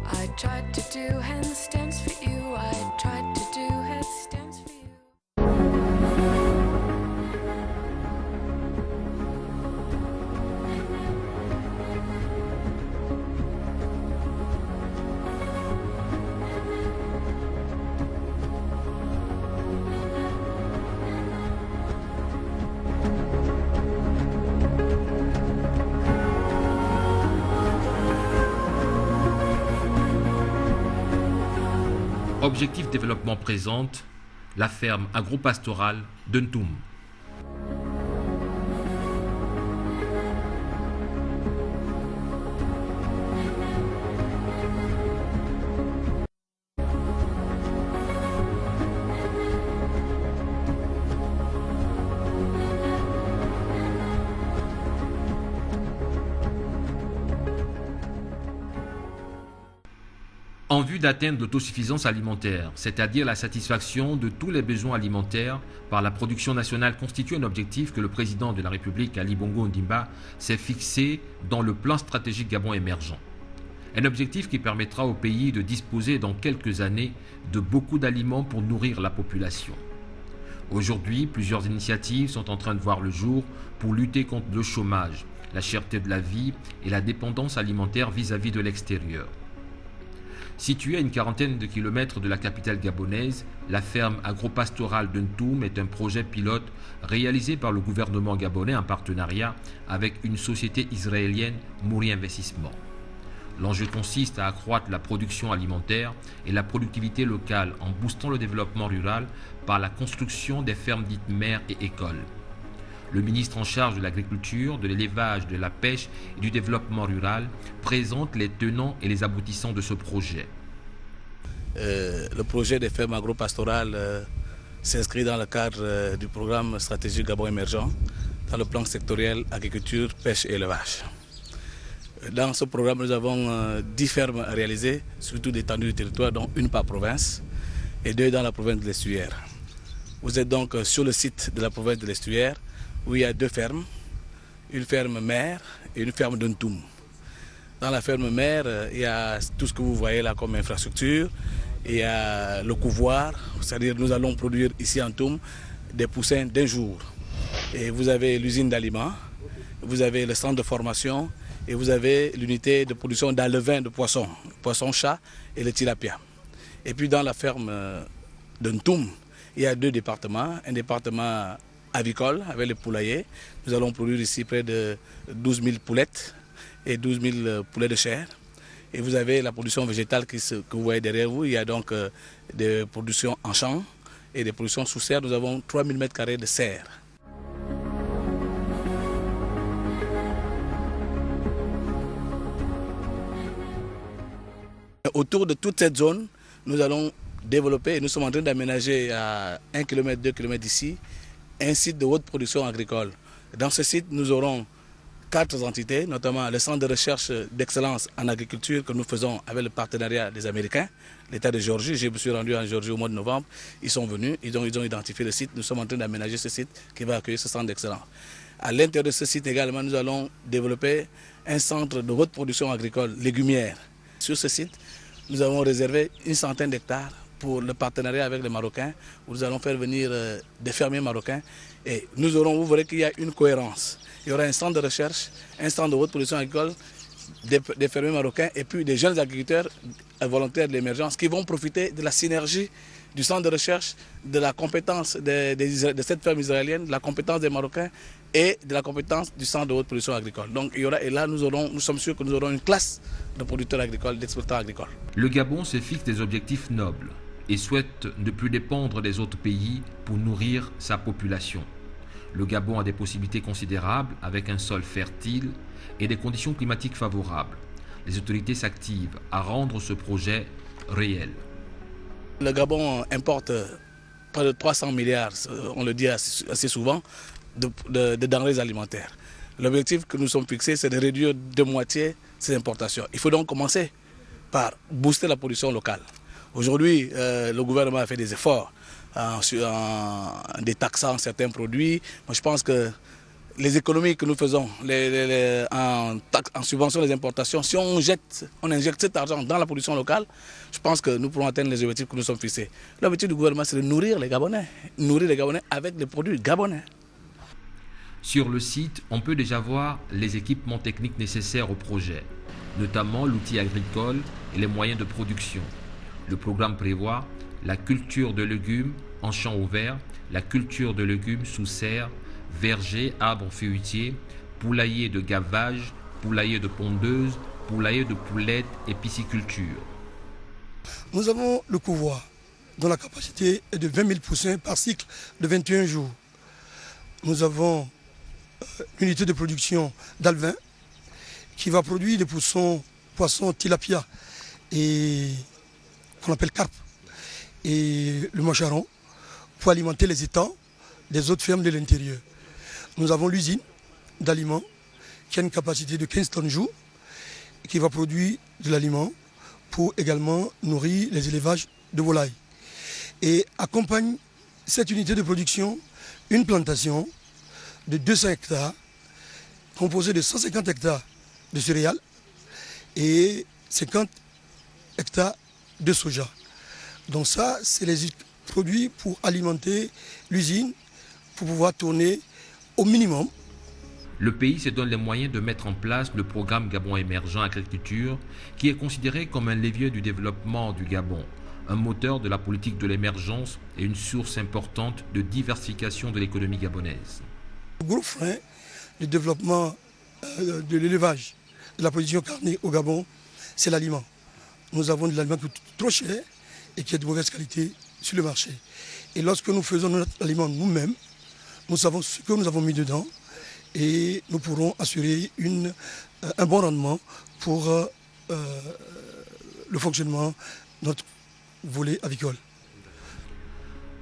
I tried to do handstands for you. I tried to do headstands for you. Objectif Développement présente la ferme agro-pastorale de Ntoum. En vue d'atteindre l'autosuffisance alimentaire, c'est-à-dire la satisfaction de tous les besoins alimentaires par la production nationale, constitue un objectif que le président de la République, Ali Bongo Ondimba, s'est fixé dans le plan stratégique Gabon émergent. Un objectif qui permettra au pays de disposer dans quelques années de beaucoup d'aliments pour nourrir la population. Aujourd'hui, plusieurs initiatives sont en train de voir le jour pour lutter contre le chômage, la cherté de la vie et la dépendance alimentaire vis-à-vis de l'extérieur. Située à une quarantaine de kilomètres de la capitale gabonaise, la ferme agro-pastorale de Ntoum est un projet pilote réalisé par le gouvernement gabonais en partenariat avec une société israélienne, Mouri Investissement. L'enjeu consiste à accroître la production alimentaire et la productivité locale en boostant le développement rural par la construction des fermes dites mères et écoles. Le ministre en charge de l'agriculture, de l'élevage, de la pêche et du développement rural présente les tenants et les aboutissants de ce projet. Le projet des fermes agro-pastorales s'inscrit dans le cadre du programme stratégique Gabon émergent dans le plan sectoriel agriculture, pêche et élevage. Dans ce programme, nous avons 10 fermes à réaliser, surtout d'étendue du territoire, dont une par province et 2 dans la province de l'Estuaire. Vous êtes donc sur le site de la province de l'Estuaire, où il y a 2 fermes, une ferme mère et une ferme de Ntoum. Dans la ferme mère, il y a tout ce que vous voyez là comme infrastructure. Il y a le couvoir, c'est-à-dire nous allons produire ici en Ntoum des poussins d'un jour. Et vous avez l'usine d'aliments, vous avez le centre de formation et vous avez l'unité de production d'alevin de poissons, poisson-chat et le tilapia. Et puis dans la ferme de Ntoum, il y a 2 départements, un département avicole avec les poulaillers. Nous allons produire ici près de 12 000 poulettes et 12 000 poulets de chair. Et vous avez la production végétale que vous voyez derrière vous. Il y a donc des productions en champ et des productions sous serre. Nous avons 3 000 m² de serre. Autour de toute cette zone, nous allons développer, et nous sommes en train d'aménager à 1 km, 2 km d'ici, un site de haute production agricole. Dans ce site, nous aurons 4 entités, notamment le centre de recherche d'excellence en agriculture que nous faisons avec le partenariat des Américains, l'État de Géorgie. Je me suis rendu en Géorgie au mois de novembre. Ils sont venus, ils ont identifié le site. Nous sommes en train d'aménager ce site qui va accueillir ce centre d'excellence. À l'intérieur de ce site également, nous allons développer un centre de haute production agricole légumière. Sur ce site, nous avons réservé une centaine d'hectares pour le partenariat avec les Marocains, où nous allons faire venir des fermiers marocains. Et nous aurons, vous verrez qu'il y a une cohérence. Il y aura un centre de recherche, un centre de haute production agricole, des fermiers marocains et puis des jeunes agriculteurs volontaires de l'émergence qui vont profiter de la synergie du centre de recherche, de la compétence de cette ferme israélienne, de la compétence des Marocains et de la compétence du centre de haute production agricole. Donc il y aura, et là nous sommes sûrs que nous aurons une classe de producteurs agricoles, d'exploitants agricoles. Le Gabon se fixe des objectifs nobles et souhaite ne plus dépendre des autres pays pour nourrir sa population. Le Gabon a des possibilités considérables avec un sol fertile et des conditions climatiques favorables. Les autorités s'activent à rendre ce projet réel. Le Gabon importe près de 300 milliards, on le dit assez souvent, de denrées alimentaires. L'objectif que nous sommes fixés, c'est de réduire de moitié ces importations. Il faut donc commencer par booster la production locale. Aujourd'hui, le gouvernement a fait des efforts en détaxant certains produits. Moi, je pense que les économies que nous faisons en subvention des importations, si on injecte cet argent dans la production locale, je pense que nous pourrons atteindre les objectifs que nous sommes fixés. L'objectif du gouvernement, c'est de nourrir les Gabonais avec des produits gabonais. Sur le site, on peut déjà voir les équipements techniques nécessaires au projet, notamment l'outil agricole et les moyens de production. Le programme prévoit la culture de légumes en champ ouvert, la culture de légumes sous serre, vergers, arbres feuilletiers, poulailler de gavage, poulailler de pondeuse, poulailler de poulettes et pisciculture. Nous avons le couvoir dont la capacité est de 20 000 poussins par cycle de 21 jours. Nous avons l'unité de production d'Alvin qui va produire des poissons tilapia et qu'on appelle carpe et le macharon pour alimenter les étangs des autres fermes de l'intérieur. Nous avons l'usine d'aliments qui a une capacité de 15 tonnes jour qui va produire de l'aliment pour également nourrir les élevages de volailles. Et accompagne cette unité de production une plantation de 200 hectares composée de 150 hectares de céréales et 50 hectares de soja. Donc ça, c'est les produits pour alimenter l'usine, pour pouvoir tourner au minimum. Le pays se donne les moyens de mettre en place le programme Gabon émergent agriculture, qui est considéré comme un levier du développement du Gabon, un moteur de la politique de l'émergence et une source importante de diversification de l'économie gabonaise. Le gros frein du développement de l'élevage, de la production carnée au Gabon, c'est l'aliment. Nous avons de l'aliment qui coûte trop cher et qui est de mauvaise qualité sur le marché. Et lorsque nous faisons notre aliment nous-mêmes, nous savons ce que nous avons mis dedans et nous pourrons assurer un bon rendement pour le fonctionnement de notre volet avicole.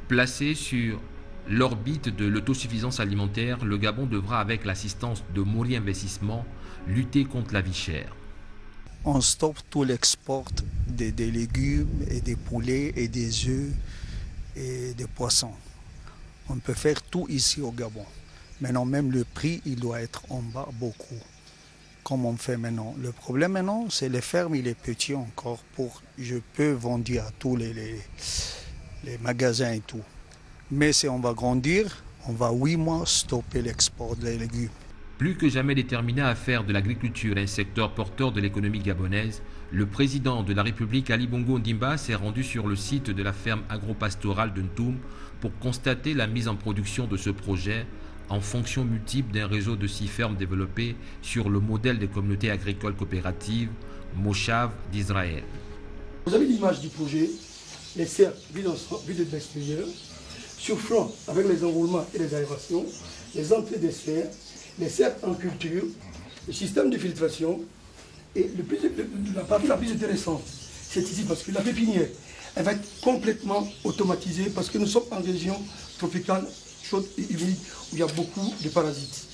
Placé sur l'orbite de l'autosuffisance alimentaire, le Gabon devra, avec l'assistance de Mori Investissement, lutter contre la vie chère. On stoppe tout l'export des légumes et des poulets et des œufs et des poissons. On peut faire tout ici au Gabon. Maintenant, même le prix, il doit être en bas beaucoup, comme on fait maintenant. Le problème maintenant, c'est les fermes, il est petit encore. Je peux vendre à tous les magasins et tout. Mais si on va grandir, on va 8 mois stopper l'export des légumes. Plus que jamais déterminé à faire de l'agriculture un secteur porteur de l'économie gabonaise, le président de la République, Ali Bongo Ondimba, s'est rendu sur le site de la ferme agropastorale de Ntoum pour constater la mise en production de ce projet en fonction multiple d'un réseau de 6 fermes développées sur le modèle des communautés agricoles coopératives Moshav d'Israël. Vous avez l'image du projet, les serres vues de l'extérieur, sur flanc avec les enroulements et les aérations, les entrées des serres, les serres en culture, le système de filtration et la partie la plus intéressante, c'est ici parce que la pépinière, elle va être complètement automatisée parce que nous sommes en région tropicale, chaude et humide où il y a beaucoup de parasites.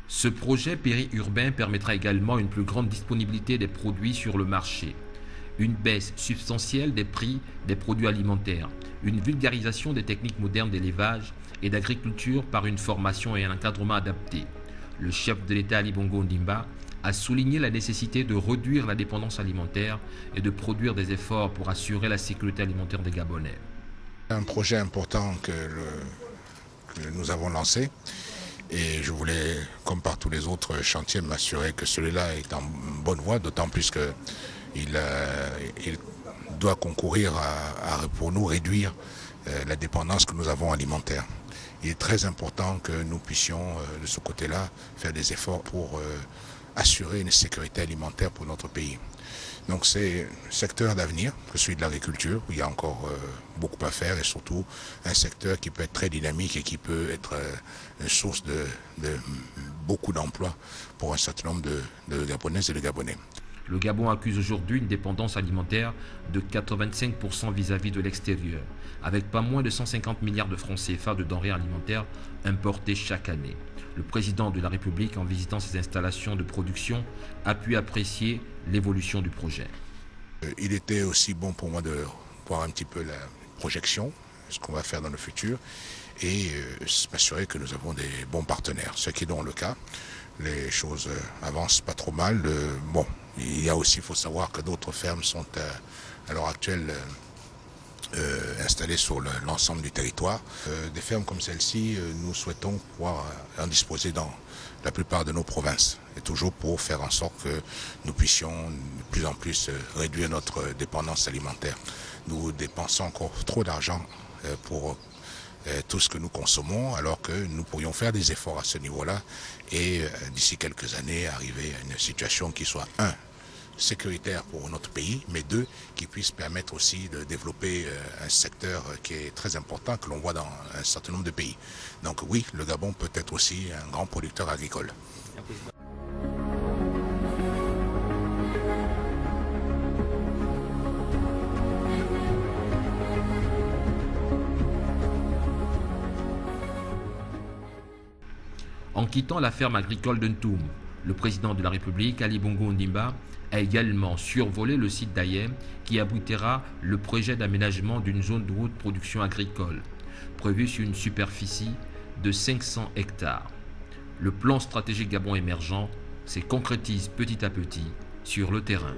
Ce projet périurbain permettra également une plus grande disponibilité des produits sur le marché, une baisse substantielle des prix des produits alimentaires, une vulgarisation des techniques modernes d'élevage et d'agriculture par une formation et un encadrement adapté. Le chef de l'État Ali Bongo Ondimba a souligné la nécessité de réduire la dépendance alimentaire et de produire des efforts pour assurer la sécurité alimentaire des Gabonais. Un projet important que nous avons lancé. Et je voulais, comme par tous les autres chantiers, m'assurer que celui-là est en bonne voie, d'autant plus qu'il doit concourir pour nous réduire la dépendance que nous avons alimentaire. Il est très important que nous puissions, de ce côté-là, faire des efforts pour assurer une sécurité alimentaire pour notre pays. Donc c'est un secteur d'avenir, que celui de l'agriculture, où il y a encore beaucoup à faire et surtout un secteur qui peut être très dynamique et qui peut être une source de beaucoup d'emplois pour un certain nombre de Gabonaises et de Gabonais. Le Gabon accuse aujourd'hui une dépendance alimentaire de 85% vis-à-vis de l'extérieur, avec pas moins de 150 milliards de francs CFA de denrées alimentaires importées chaque année. Le président de la République, en visitant ces installations de production, a pu apprécier l'évolution du projet. Il était aussi bon pour moi de voir un petit peu la projection, ce qu'on va faire dans le futur, et m'assurer que nous avons des bons partenaires, ce qui est donc le cas. Les choses avancent pas trop mal. Bon, il y a aussi, il faut savoir que d'autres fermes sont à l'heure actuelle installées sur l'ensemble du territoire. Des fermes comme celle-ci, nous souhaitons pouvoir en disposer dans la plupart de nos provinces, et toujours pour faire en sorte que nous puissions de plus en plus réduire notre dépendance alimentaire. Nous dépensons encore trop d'argent pour tout ce que nous consommons, alors que nous pourrions faire des efforts à ce niveau-là et d'ici quelques années arriver à une situation qui soit, un, sécuritaire pour notre pays, mais deux, qui puisse permettre aussi de développer un secteur qui est très important, que l'on voit dans un certain nombre de pays. Donc oui, le Gabon peut être aussi un grand producteur agricole. En quittant la ferme agricole de Ntoum, le président de la République, Ali Bongo Ondimba, a également survolé le site d'Ayem qui abritera le projet d'aménagement d'une zone de haute production agricole, prévue sur une superficie de 500 hectares. Le plan stratégique Gabon émergent se concrétise petit à petit sur le terrain.